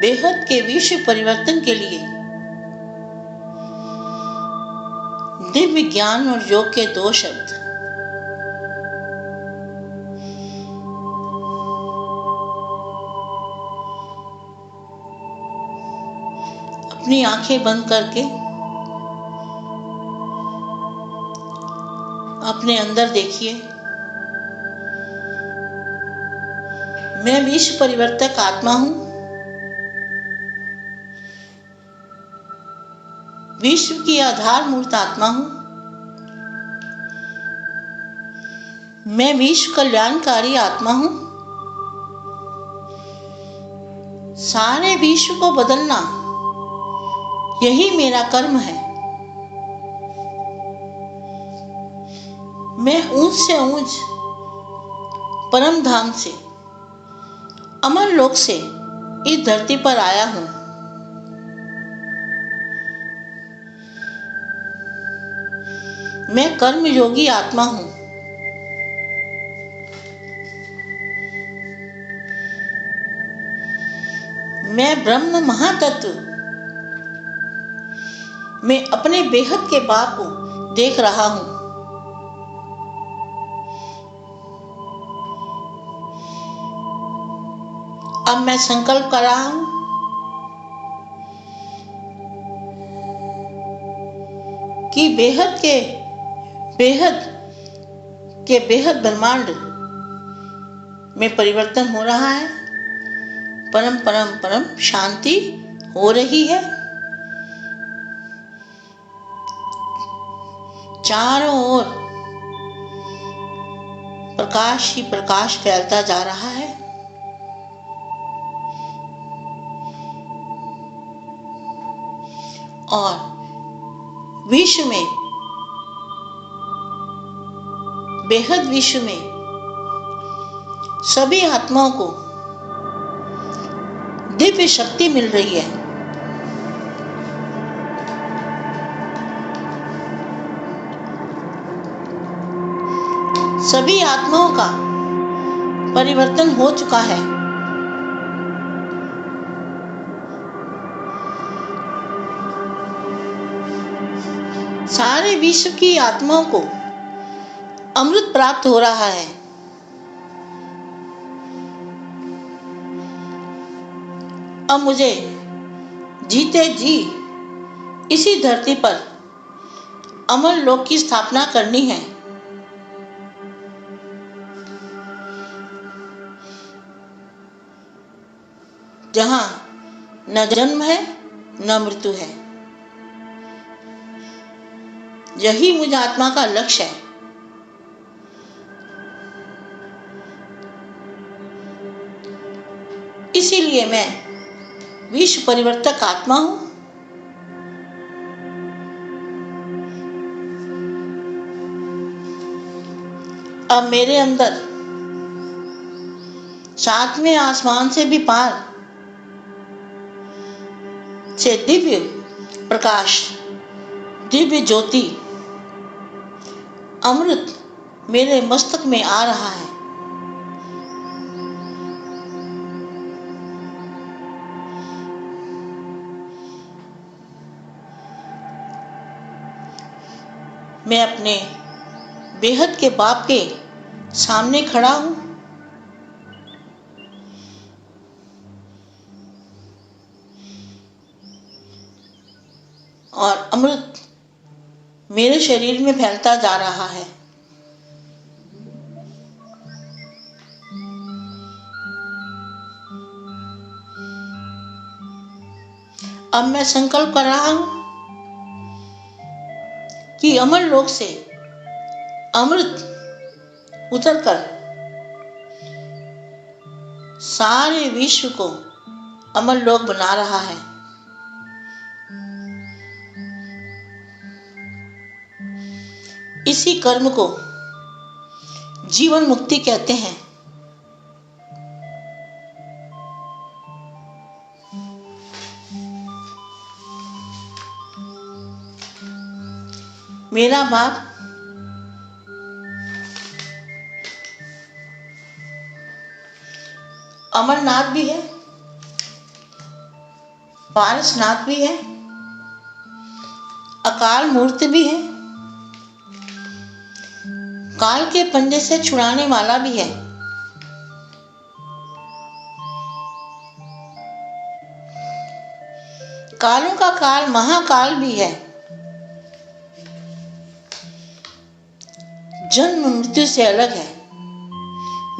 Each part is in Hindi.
बेहद के विश्व परिवर्तन के लिए दिव्य ज्ञान और योग के दो शब्द। अपनी आंखें बंद करके अपने अंदर देखिए। मैं विश्व परिवर्तक आत्मा हूं। विश्व की आधारभूत आत्मा हूं। मैं विश्व कल्याणकारी आत्मा हूं। सारे विश्व को बदलना यही मेरा कर्म है। मैं ऊंच से ऊंच परम धाम से, अमर लोक से इस धरती पर आया हूं। मैं कर्म योगी आत्मा हूं। मैं ब्रह्म महातत्व में अपने बेहद के बाप को देख रहा हूं। अब मैं संकल्प कर रहा हूं कि बेहद ब्रह्मांड में परिवर्तन हो रहा है। परम परम परम शांति हो रही है। चारों ओर प्रकाश ही प्रकाश फैलता जा रहा है। और विश्व में, बेहद विश्व में सभी आत्माओं को दिव्य शक्ति मिल रही है। सभी आत्माओं का परिवर्तन हो चुका है। सारे विश्व की आत्माओं को अमृत प्राप्त हो रहा है। अब मुझे जीते जी इसी धरती पर अमर लोक की स्थापना करनी है। जहां न जन्म है न मृत्यु है। यही मुझ आत्मा का लक्ष्य है। इसीलिए मैं विश्व परिवर्तक आत्मा हूं। अब मेरे अंदर सातवें आसमान से भी पार से दिव्य प्रकाश, दिव्य ज्योति, अमृत मेरे मस्तक में आ रहा है। मैं अपने बेहद के बाप के सामने खड़ा हूं। और अमृत मेरे शरीर में फैलता जा रहा है। अब मैं संकल्प कर रहा हूं कि अमर लोक से अमृत उतरकर सारे विश्व को अमर लोक बना रहा है। इसी कर्म को जीवन मुक्ति कहते हैं। मेरा बाप अमरनाथ भी है पारसनाथ भी है, अकाल मूर्त भी है, काल के पंजे से छुड़ाने वाला भी है। कालों का काल महाकाल भी है। जन्म मृत्यु से अलग है,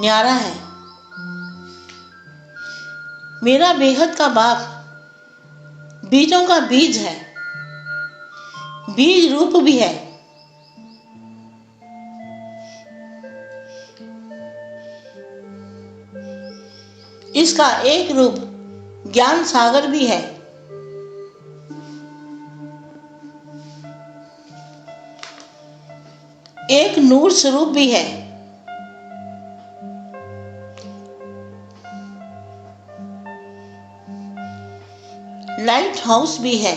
न्यारा है। मेरा बेहद का बाप बीजों का बीज है, बीज रूप भी है। इसका एक रूप ज्ञान सागर भी है। एक नूर स्वरूप भी है। लाइट हाउस भी है।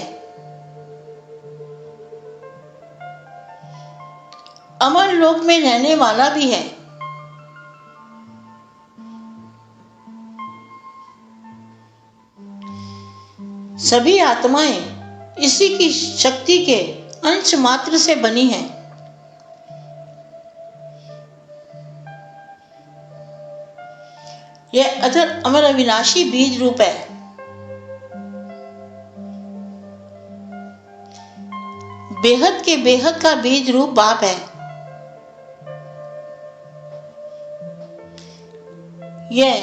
अमर लोक में रहने वाला भी है। सभी आत्माएं इसी की शक्ति के अंश मात्र से बनी हैं। यह अजर अमर अविनाशी बीज रूप है। बेहद के बेहद का बीज रूप बाप है। यह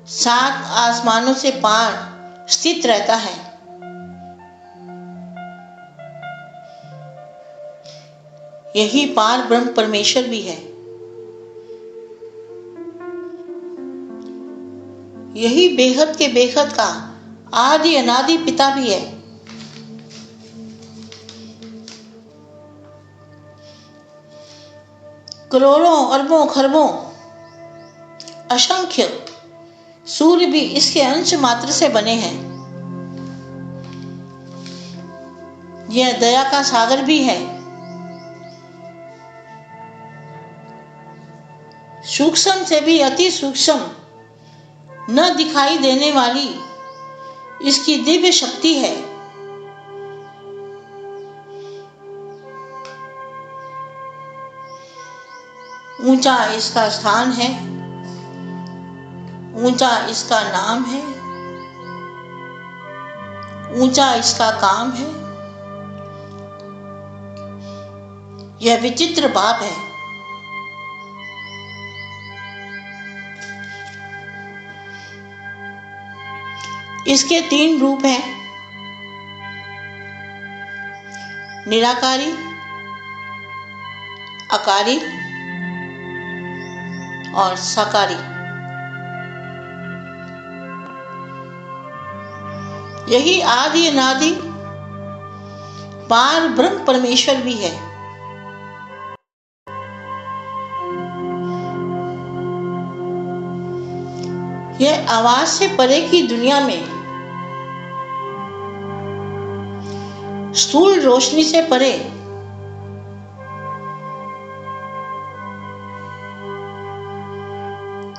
7 आसमानों से पार स्थित रहता है। यही पार ब्रह्म परमेश्वर भी है। यही बेहद के बेहद का आदि अनादि पिता भी है। करोड़ों अरबों खरबों असंख्य सूर्य भी इसके अंश मात्र से बने हैं। यह दया का सागर भी है। सूक्ष्म से भी अति सूक्ष्म न दिखाई देने वाली इसकी दिव्य शक्ति है। ऊंचा इसका स्थान है, ऊंचा इसका नाम है, ऊंचा इसका काम है। यह विचित्र बाप है। इसके 3 रूप हैं, निराकारी, अकारी और साकारी। यही आदि अनादि पार ब्रह्म परमेश्वर भी है। यह आवाज से परे की दुनिया में स्थूल रोशनी से परे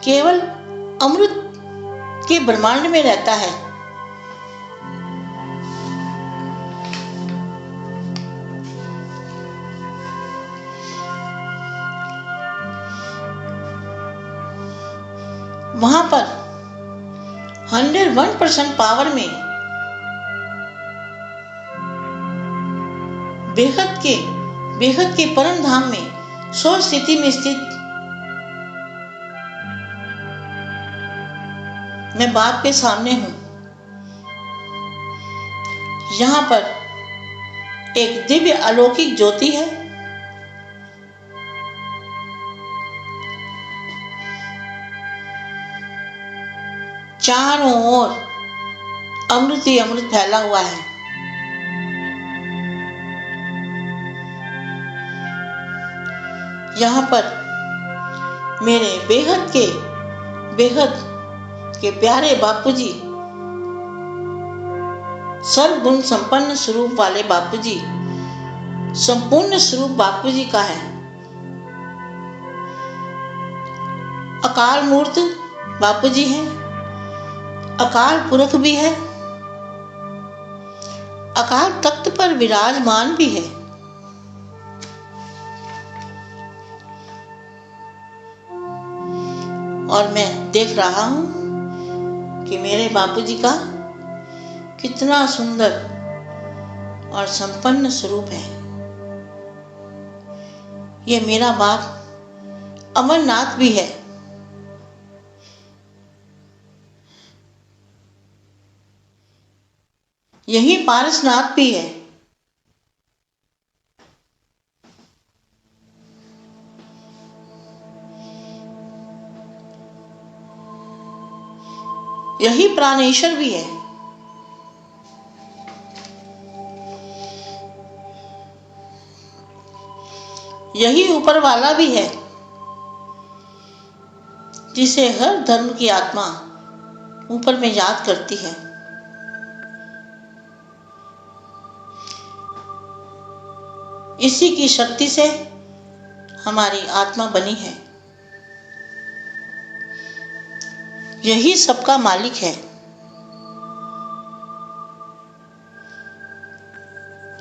केवल अमृत के ब्रह्मांड में रहता है। वहां पर 101% पावर में बेहद के परम धाम में स्व स्थिति में स्थित मैं बाप के सामने हूं। यहां पर एक दिव्य अलौकिक ज्योति है। चारों ओर अमृत ही अमृत फैला हुआ है। यहाँ पर मेरे बेहद के प्यारे बापूजी, सर्वगुण संपन्न स्वरूप वाले बापूजी, संपूर्ण स्वरूप बापूजी का है। अकाल मूर्त बापूजी हैं, अकाल पुरख भी है, अकाल तख्त पर विराजमान भी है। और मैं देख रहा हूं कि मेरे बापूजी का कितना सुंदर और संपन्न स्वरूप है। ये मेरा बाप अमरनाथ भी है। यही पारसनाथ भी है। यही प्राणेश्वर भी है। यही ऊपर वाला भी है, जिसे हर धर्म की आत्मा ऊपर में याद करती है। इसी की शक्ति से हमारी आत्मा बनी है। यही सबका मालिक है।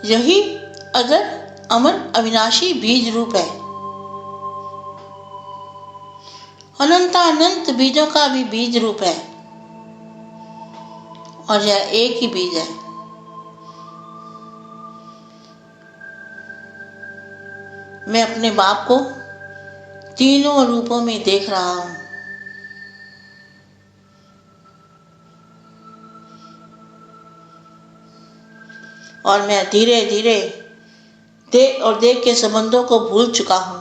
यही अजर अमर अविनाशी बीज रूप है। अनंत बीजों का भी बीज रूप है, और यह एक ही बीज है। मैं अपने बाप को तीनों रूपों में देख रहा हूं। और मैं धीरे धीरे देख के संबंधों को भूल चुका हूं।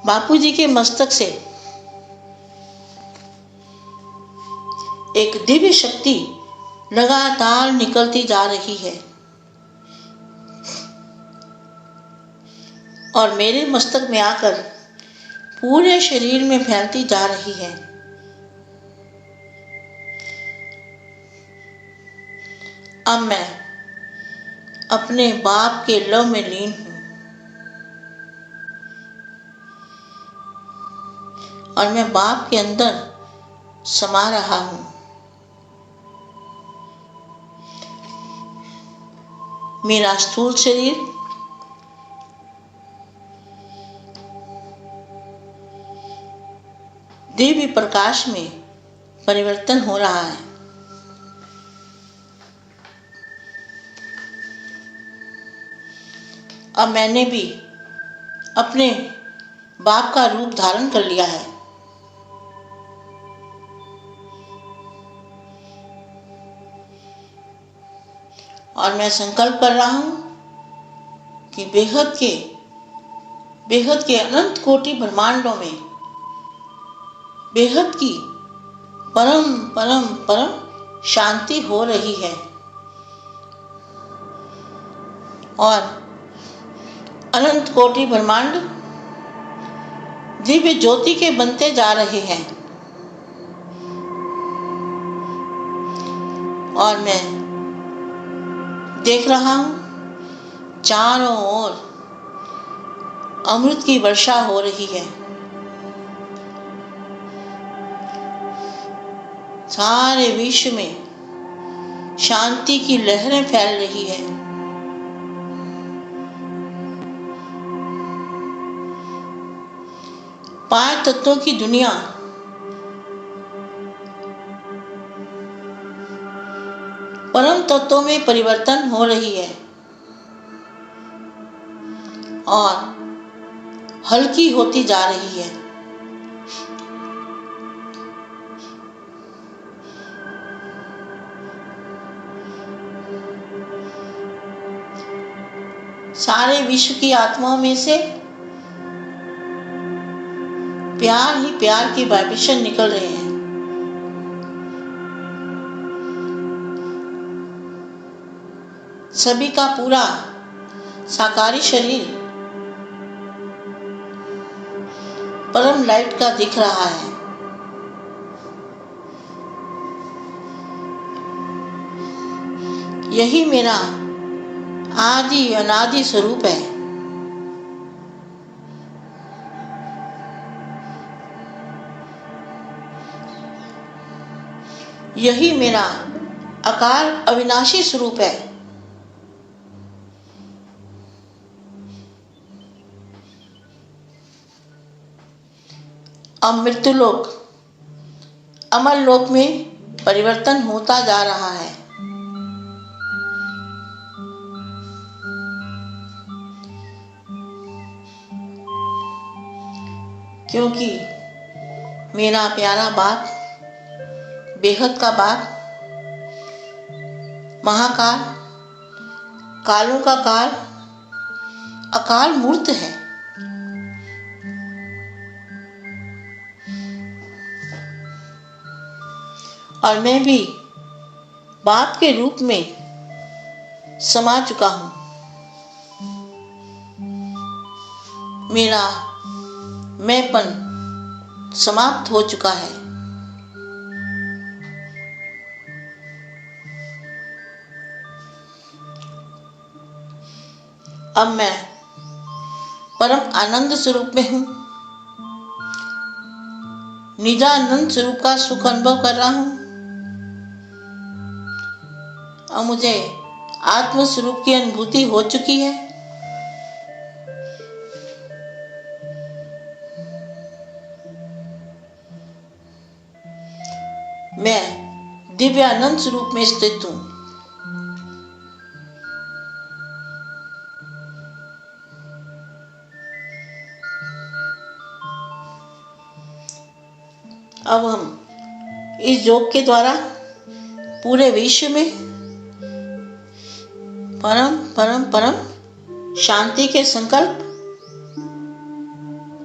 बापूजी के मस्तक से एक दिव्य शक्ति लगातार निकलती जा रही है और मेरे मस्तक में आकर पूरे शरीर में फैलती जा रही है। अब मैं अपने बाप के लव में लीन हूं और मैं बाप के अंदर समा रहा हूं। मेरा स्थूल शरीर दिव्य प्रकाश में परिवर्तन हो रहा है। अब मैंने भी अपने बाप का रूप धारण कर लिया है। और मैं संकल्प कर रहा हूं कि बेहद के अनंत कोटि ब्रह्मांडों में बेहद की परम परम परम शांति हो रही है और अनंत कोटि ब्रह्मांड दिव्य ज्योति के बनते जा रहे हैं। और मैं देख रहा हूं चारों ओर अमृत की वर्षा हो रही है। सारे विश्व में शांति की लहरें फैल रही है। पांच तत्वों की दुनिया परम तत्वों में परिवर्तन हो रही है और हल्की होती जा रही है। सारे विश्व की आत्माओं में से प्यार ही प्यार के वाइब्रेशन निकल रहे हैं। सभी का पूरा साकारी शरीर परम लाइट का दिख रहा है। यही मेरा आदि अनादि स्वरूप है। यही मेरा अकाल अविनाशी स्वरूप है। अब मृत्यु लोक अमर लोक में परिवर्तन होता जा रहा है। क्योंकि मेरा प्यारा बाप, बेहद का बाप, महाकाल, कालों का काल, अकाल मूर्त है। और मैं भी बाप के रूप में समा चुका हूं। मेरा मैंपन समाप्त हो चुका है। अब मैं परम आनंद स्वरूप में हूं। निजानंद स्वरूप का सुख अनुभव कर रहा हूं। और मुझे आत्म स्वरूप की अनुभूति हो चुकी है। मैं दिव्यानंद स्वरूप में स्थित हूं। अब हम इस योग के द्वारा पूरे विश्व में परम परम परम शांति के संकल्प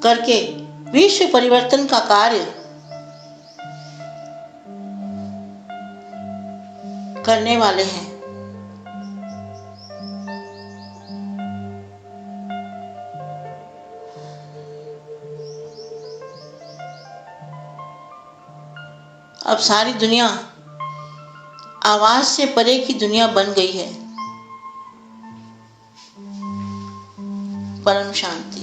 करके विश्व परिवर्तन का कार्य करने वाले हैं। अब सारी दुनिया आवाज से परे की दुनिया बन गई है। परम शांति।